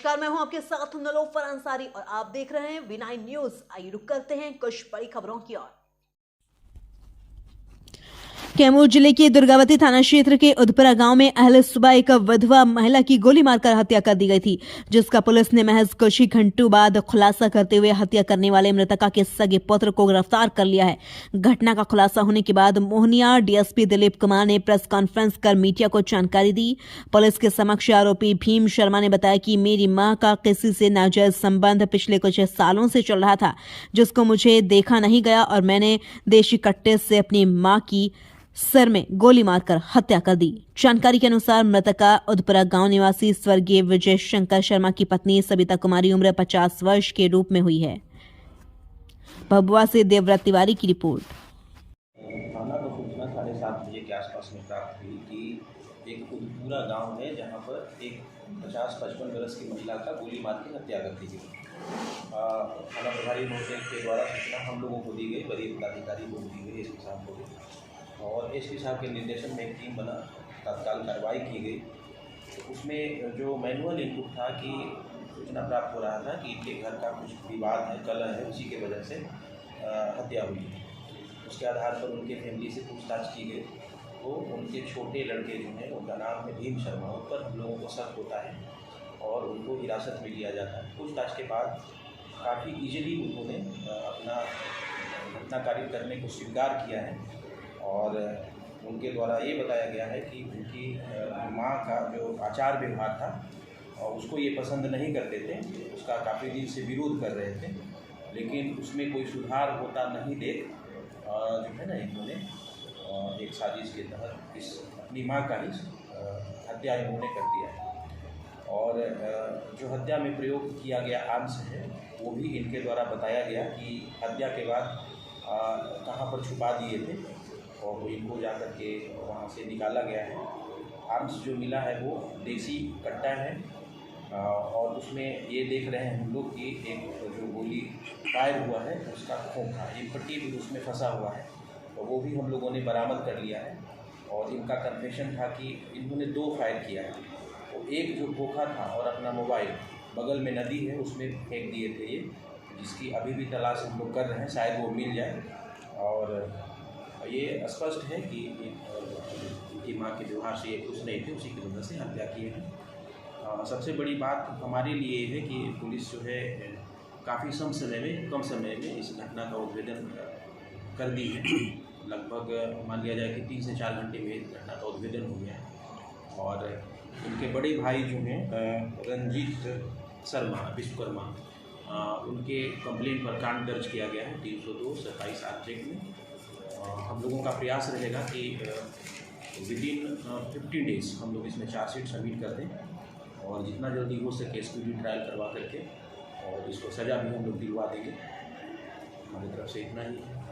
नमस्कार, मैं हूं आपके साथ नीलोफर अंसारी और आप देख रहे हैं V9 न्यूज। आइए रुक करते हैं कुछ बड़ी खबरों की ओर। कैमूर जिले के दुर्गावती थाना क्षेत्र के उदपुरा गांव में अहले सुबह एक विधवा महिला की गोली मारकर हत्या कर दी गई थी, जिसका पुलिस ने महज कुछ ही घंटों बाद खुलासा करते हुए हत्या करने वाले मृतका के सगे पुत्र को गिरफ्तार कर लिया है। घटना का खुलासा होने के बाद मोहनिया डीएसपी दिलीप कुमार ने प्रेस कॉन्फ्रेंस कर मीडिया को जानकारी दी। पुलिस के समक्ष आरोपी भीम शर्मा ने बताया कि मेरी मां का किसी से नाजायज संबंध पिछले कुछ सालों से चल रहा था, जिसको मुझे देखा नहीं गया और मैंने देशी कट्टे से अपनी मां की सर में गोली मारकर हत्या कर दी। जानकारी के अनुसार मृतका उदपुरा गांव निवासी स्वर्गीय विजय शंकर शर्मा की पत्नी सविता कुमारी उम्र 50 वर्ष के रूप में हुई है। भभुआ से देवव्रत तिवारी की रिपोर्ट। थाना को सूचना 7:30 बजे के आसपास में प्राप्त हुई कि एक उदपुरा गांव है जहां पर एक 50-55 वर्ष की महिला का गोली मार के हत्या कर दी गई। थाना प्रभारी मोर्चे के द्वारा सूचना हम लोगों को दी गई, वरीय पदाधिकारी को दी गई, एसपी साहब को दी और एसपी साहब के निर्देशन में एक टीम बना, तत्काल कार्रवाई की गई। तो उसमें जो मैनुअल इनपुट था कि सूचना प्राप्त हो रहा था कि इनके घर का कुछ विवाद है, कलह है, उसी के वजह से हत्या हुई। उसके आधार पर उनके फैमिली से पूछताछ की गई तो उनके छोटे लड़के जो हैं उनका नाम है भीम शर्मा, उन पर हम लोगों को शक होता है और उनको हिरासत में लिया जाता है। पूछताछ के बाद काफ़ी ईजिली उन्होंने अपना घटनाकार्य करने को स्वीकार किया है और उनके द्वारा ये बताया गया है कि उनकी माँ का जो आचार व्यवहार था और उसको ये पसंद नहीं करते थे, उसका काफ़ी दिन से विरोध कर रहे थे, लेकिन उसमें कोई सुधार होता नहीं देख जो है ना इन्होंने एक साजिश के तहत इस अपनी माँ का ही हत्या इन्होंने कर दिया है। और जो हत्या में प्रयोग किया गया आर्म्स है वो भी इनके द्वारा बताया गया कि हत्या के बाद कहाँ पर छुपा दिए थे और वो इनको जाकर के वहाँ से निकाला गया है। आर्म्स जो मिला है वो देसी कट्टा है और उसमें ये देख रहे हैं हम लोग कि एक जो गोली फायर हुआ है उसका खोखा, एक पट्टी भी उसमें फंसा हुआ है, तो वो भी हम लोगों ने बरामद कर लिया है। और इनका कन्फेशन था कि इन्होंने 2 फायर किया है, तो एक जो खोखा था और अपना मोबाइल बगल में नदी है उसमें फेंक दिए थे ये, जिसकी अभी भी तलाश हम लोग कर रहे हैं, शायद वो मिल जाए। और ये स्पष्ट है कि इनकी माँ के व्यवहार से ये खुश नहीं थे, उसी की वजह से हत्या की है। सबसे बड़ी बात हमारे लिए ये है कि पुलिस जो है काफ़ी कम समय में इस घटना का उद्भेदन कर दी है। लगभग मान लिया जाए कि 3 से 4 घंटे में घटना का उद्भेदन हो गया है। और उनके बड़े भाई जो हैं रंजीत शर्मा विश्वकर्मा, उनके कंप्लेंट पर कांड दर्ज किया गया है 302/27 एक्ट में। हम लोगों का प्रयास रहेगा कि विदिन 50 डेज़ हम लोग इसमें चार्जशीट सबमिट कर दें और जितना जल्दी हो सके स्पीडी ट्रायल करवा करके और इसको सज़ा भी हम लोग दिलवा देंगे। हमारी तरफ से इतना ही है।